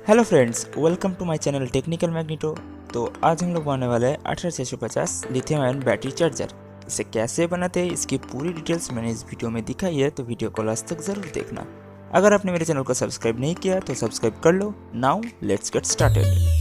Hello friends, welcome to my channel Technical Magneto. तो आज हम लोग बनाने वाले हैं 18650 लिथियम आयन बैटरी चार्जर। इसे कैसे बनाते हैं इसकी पूरी डिटेल्स मैंने इस वीडियो में दिखाई है, तो वीडियो को लास्ट तक जरूर देखना। अगर आपने मेरे चैनल को सब्सक्राइब नहीं किया तो सब्सक्राइब कर लो। Now let's get started.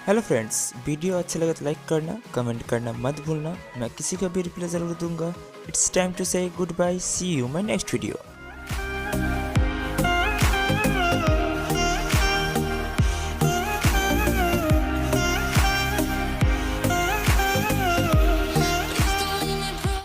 Hello friends, video अच्छा लगा तो लाइक करना, कमेंट करना मत भूलना। मैं किसी का भी रिप्लाई ज़रूर दूंगा। It's time to say good bye, see you my next video.